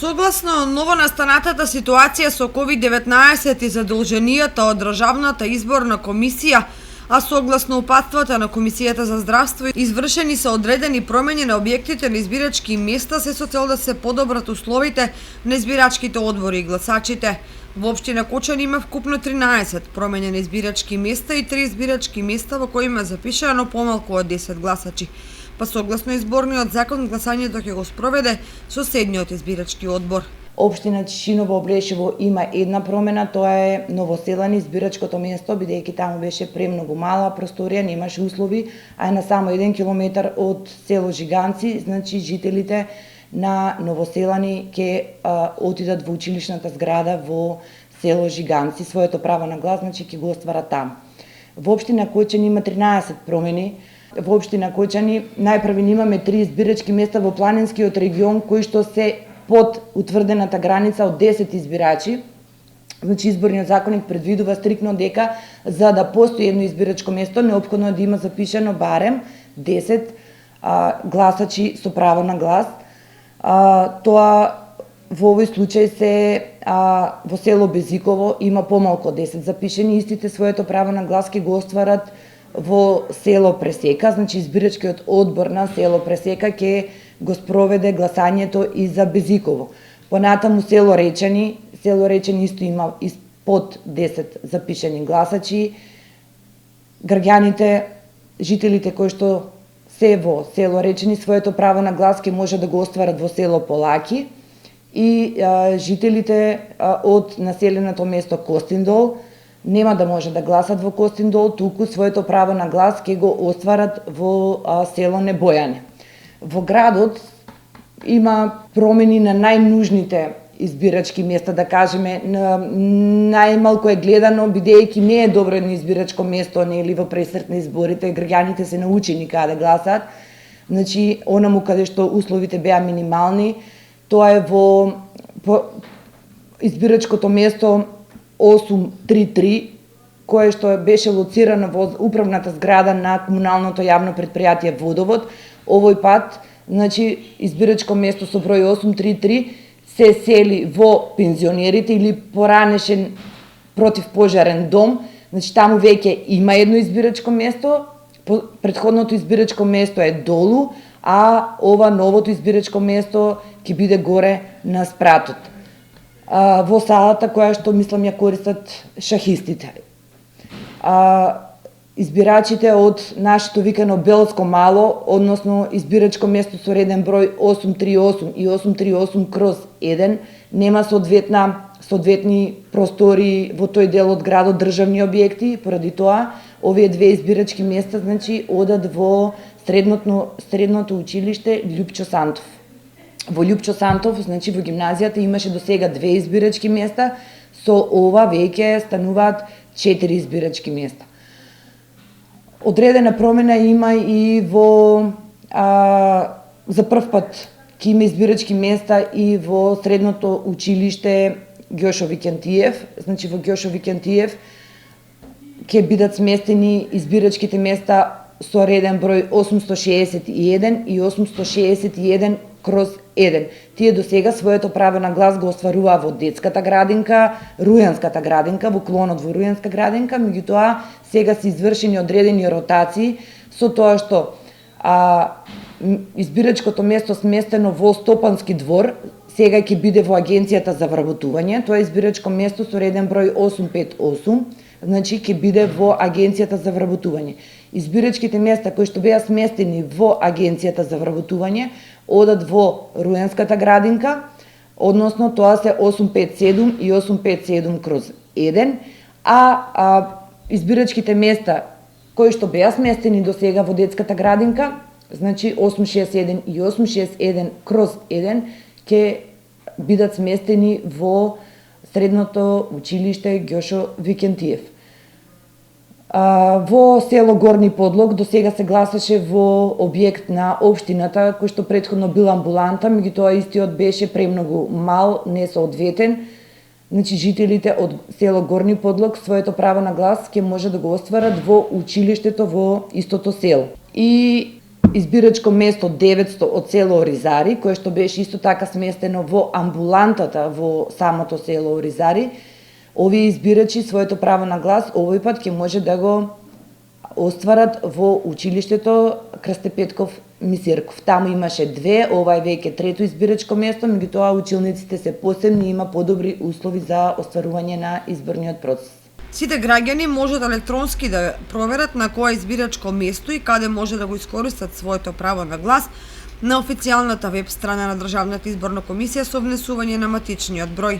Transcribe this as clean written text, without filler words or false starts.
Согласно новонастанатата ситуација со COVID-19 и задолженијата од Државната изборна комисија, а согласно упатствата на Комисијата за здравство, извршени се одредени промени на објектите на избирачки места се со цел да се подобрат условите на избирачките одбори и гласачите. Во општина Кочани има вкупно 13 промени на избирачки места и 3 избирачки места во кои има запишано помалку од 10 гласачи. Па согласно изборниот закон, гласањето ќе го спроведе соседниот избирачки одбор. Општина Тишиново Облешево има една промена, тоа е Новоселани, избирачкото место, бидејќи таму беше премногу мала просторија, немаше услови, а е на само 1 километар од село Жиганци, значи жителите на Новоселани ќе отидат во училишната зграда во село Жиганци, своето право на глас, значи ќе го остварат таму. Во општина Кочани има 13 промени. Во општина Кочани најпрви имаме 3 избирачки места во планинскиот регион кои што се под утврдената граница од 10 избирачи. Значи изборниот законник предвидува стрикно дека за да постои едно избирачко место неопходно е да има запишано барем 10 гласачи со право на глас. Тоа во овој случај се во село Безиково има помалку од 10 запишени, истите своето право на глас ќе го остварат во село Пресека, значи избирачкиот одбор на село Пресека ќе го спроведе гласањето и за Безиково. Понатаму село Речани исто има под 10 запишени гласачи. Граѓаните, жителите кои што се во село Речани, своето право на глас ќе може да го остварат во село Полаки и жителите од населеното место Костиндол нема да може да гласат во Костиндол, туку своето право на глас ќе го остварат во село Небојане. Во градот има промени на најнужните избирачки места, да кажеме, најмалку е гледано, бидејќи не е добро едно избирачко место, нели, во пресрет на изборите, граѓаните се научени каде да гласат. Значи, онаму каде што условите беа минимални, тоа е во избирачкото место 833, кое што беше лоцирано во управната зграда на комуналното јавно предпријатие Водовод. Овој пат, значи, избирачко место со број 833 се сели во пензионерите или поранешен противпожарен дом. Значи, таму веќе има едно избирачко место, претходното избирачко место е долу, а ова новото избирачко место ќе биде горе на спратот. Во салата која што мислам ја користат шахистите. Избирачите од нашето викано Белско мало, односно избирачко место со реден број 838 и 838/1, нема соодветни простори во тој дел од градот, државни објекти, поради тоа овие две избирачки места, значи, одат во средното училиште Љупчо Сантов. Во Љупчо Сантов, значи во гимназијата имаше до сега 2 избирачки места, со ова веќе стануваат 4 избирачки места. Одредена промена има и во за прв пат ќе има избирачки места и во средното училиште Ѓошо Викентиев. Значи во Ѓошо Викентиев ќе бидат сместени избирачките места со реден број 861 и 861/1. Тие до сега своето право на глас го остваруваа во детската градинка, Рујанската градинка, во клонот во Рујанска градинка, меѓутоа сега се извршени одредени ротации со тоа што избирачкото место сместено во Стопански двор сега ќе биде во Агенцијата за вработување. Тоа е избирачко место со реден број 858, значи ќе биде во Агенцијата за вработување. Избирачките места кои што беа сместени во Агенцијата за вработување одат во Рујанската градинка, односно тоа се 857 и 857/1, а избирачките места кои што беа сместени до сега во детската градинка, значи 861 и 861/1 ќе бидат сместени во средното училиште Ѓошо Викентиев. Во село Горни Подлог до сега се гласаше во објект на општината кој што претходно бил амбуланта, меѓутоа истиот беше премногу мал, несоодветен. Значи жителите од село Горни Подлог своето право на глас ќе може да го остварат во училиштето во истото село. И избирачко место 900 од село Оризари, кое што беше исто така сместено во амбулантата во самото село Оризари, овие избирачи своето право на глас овој пат ќе може да го остварат во училиштето Крсте Петков Мисирков. Таму имаше 2, ова е веќе трето избирачко место, меѓутоа училниците се посебни и има подобри услови за остварување на изборниот процес. Сите граѓани можат електронски да проверат на кое избирачко место и каде може да го искористат своето право на глас на официјалната веб страна на Државната изборна комисија со внесување на матичниот број.